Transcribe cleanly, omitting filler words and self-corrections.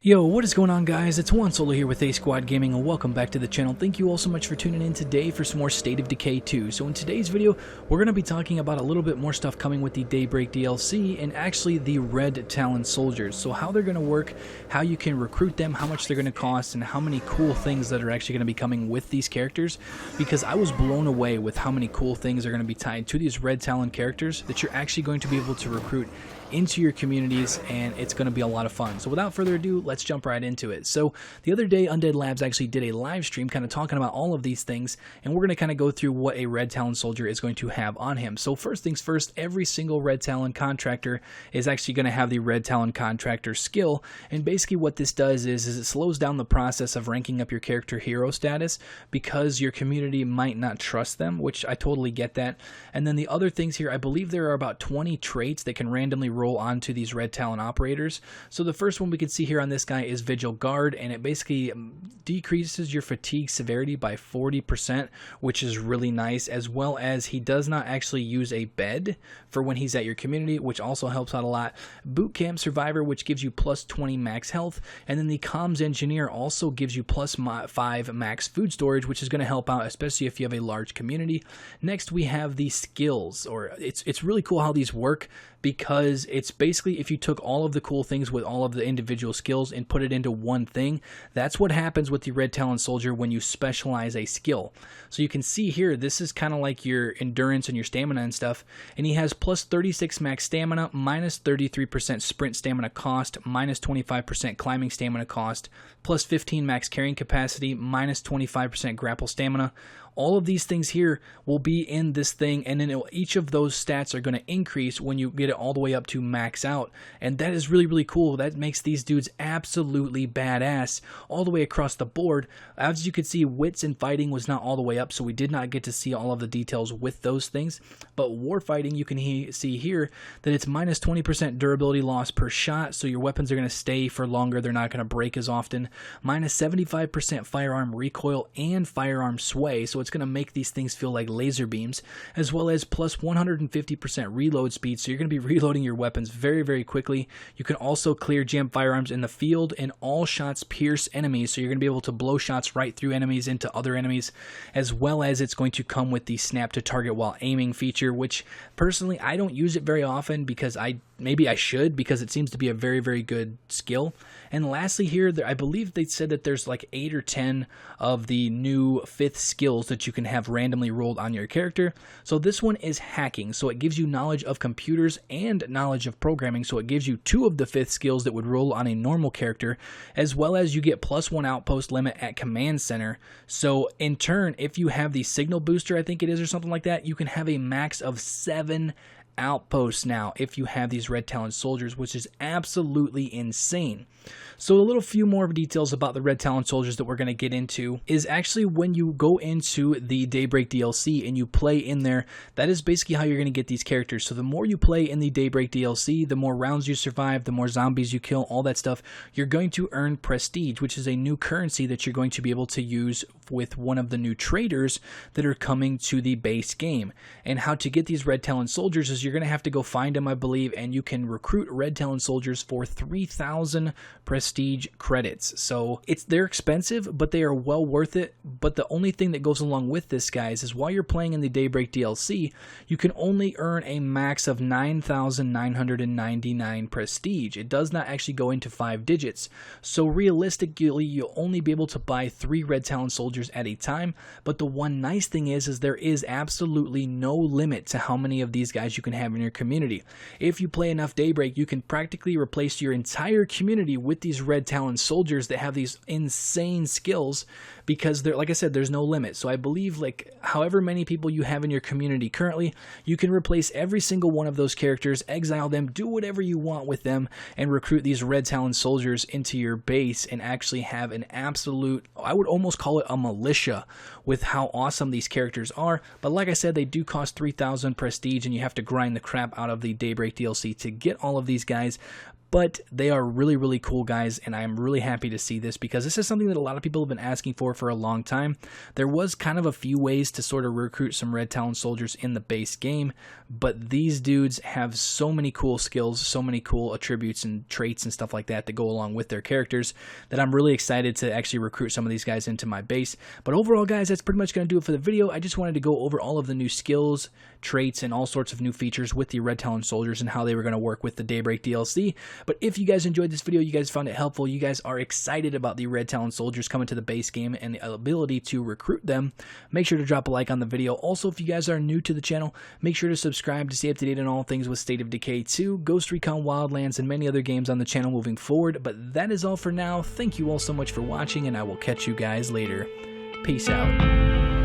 Yo, what is going on, guys? It's Juan Solo here with A Squad Gaming, and welcome back to the channel. Thank you all so much for tuning in today for some more State of Decay 2. So in today's video, we're going to be talking about a little bit more stuff coming with the Daybreak DLC, and actually the Red Talon soldiers. So how they're going to work, how you can recruit them, how much they're going to cost, and how many cool things that are actually going to be coming with these characters. Because I was blown away with how many cool things are going to be tied to these Red Talon characters that you're actually going to be able to recruit into your communities, and it's going to be a lot of fun. So without further ado, let's jump right into it. So the other day, Undead Labs actually did a live stream kind of talking about all of these things, and we're going to kind of go through what a Red Talon soldier is going to have on him. So first things first, every single Red Talon Contractor is actually going to have the Red Talon Contractor skill, and basically what this does is it slows down the process of ranking up your character hero status because your community might not trust them, which I totally get that. And then the other things here, I believe there are about 20 traits that can randomly roll onto these Red Talon operators. So the first one we can see here on this guy is Vigil Guard, and it basically decreases your fatigue severity by 40%, which is really nice, as well as he does not actually use a bed for when he's at your community, which also helps out a lot. Boot Camp Survivor, which gives you plus 20 max health, and then the Comms Engineer also gives you plus 5 max food storage, which is going to help out, especially if you have a large community. Next, we have the skills, or it's really cool how these work, because it's basically if you took all of the cool things with all of the individual skills and put it into one thing. That's what happens with the Red Talon soldier when you specialize a skill. So you can see here, this is kind of like your endurance and your stamina and stuff, and he has plus 36 max stamina, minus 33% sprint stamina cost, minus 25% climbing stamina cost, plus 15 max carrying capacity, minus 25% grapple stamina. All of these things here will be in this thing, and then each of those stats are going to increase when you get it all the way up to max out, and that is really, really cool. That makes these dudes absolutely badass all the way across the board. As you can see, wits and fighting was not all the way up, so we did not get to see all of the details with those things, but war fighting, you can see here that it's minus 20% durability loss per shot, so your weapons are going to stay for longer, they're not going to break as often, minus 75% firearm recoil and firearm sway, so it's going to make these things feel like laser beams, as well as plus 150% reload speed, so you're going to be reloading your weapons very, very quickly. You can also clear jam firearms in the field, and all shots pierce enemies, so you're going to be able to blow shots right through enemies into other enemies, as well as it's going to come with the snap to target while aiming feature, which personally I don't use it very often because maybe I should, because it seems to be a very, very good skill. And lastly here, I believe they said that there's like 8 or 10 of the new 5th skills that you can have randomly rolled on your character. So this one is hacking, so it gives you knowledge of computers and knowledge of programming, so it gives you 2 of the 5th skills that would roll on a normal character, as well as you get plus 1 outpost limit at command center. So in turn, if you have the signal booster, I think it is, or something like that, you can have a max of 7 outposts now if you have these Red Talon soldiers, which is absolutely insane. So a little few more details about the Red Talon soldiers that we're going to get into is actually when you go into the Daybreak DLC and you play in there, that is basically how you're going to get these characters. So the more you play in the Daybreak DLC, the more rounds you survive, the more zombies you kill, all that stuff, you're going to earn prestige, which is a new currency that you're going to be able to use with one of the new traders that are coming to the base game. And how to get these Red Talon soldiers is you're going to have to go find them, I believe, and you can recruit Red Talon soldiers for 3,000 prestige credits. So they're expensive, but they are well worth it. But the only thing that goes along with this, guys, is while you're playing in the Daybreak DLC, you can only earn a max of 9,999 prestige. It does not actually go into 5 digits. So realistically, you'll only be able to buy 3 Red Talon soldiers at a time. But the one nice thing is there is absolutely no limit to how many of these guys you can have in your community. If you play enough Daybreak, you can practically replace your entire community with these Red Talon soldiers that have these insane skills, because they're, like I said, there's no limit. So I believe like however many people you have in your community currently, you can replace every single one of those characters, exile them, do whatever you want with them, and recruit these Red Talon soldiers into your base and actually have an absolute, I would almost call it a militia with how awesome these characters are. But like I said, they do cost 3,000 prestige, and you have to grind the crap out of the Daybreak DLC to get all of these guys. but they are really, really cool, guys, and I'm really happy to see this because this is something that a lot of people have been asking for a long time. There was kind of a few ways to sort of recruit some Red Talon soldiers in the base game, but these dudes have so many cool skills, so many cool attributes and traits and stuff like that that go along with their characters that I'm really excited to actually recruit some of these guys into my base. But overall, guys, that's pretty much going to do it for the video. I just wanted to go over all of the new skills, traits, and all sorts of new features with the Red Talon soldiers and how they were going to work with the Daybreak DLC. But if you guys enjoyed this video, you guys found it helpful, you guys are excited about the Red Talon soldiers coming to the base game and the ability to recruit them, make sure to drop a like on the video. Also, if you guys are new to the channel, make sure to subscribe to stay up to date on all things with State of Decay 2, Ghost Recon Wildlands, and many other games on the channel moving forward. But that is all for now. Thank you all so much for watching, and I will catch you guys later. Peace out.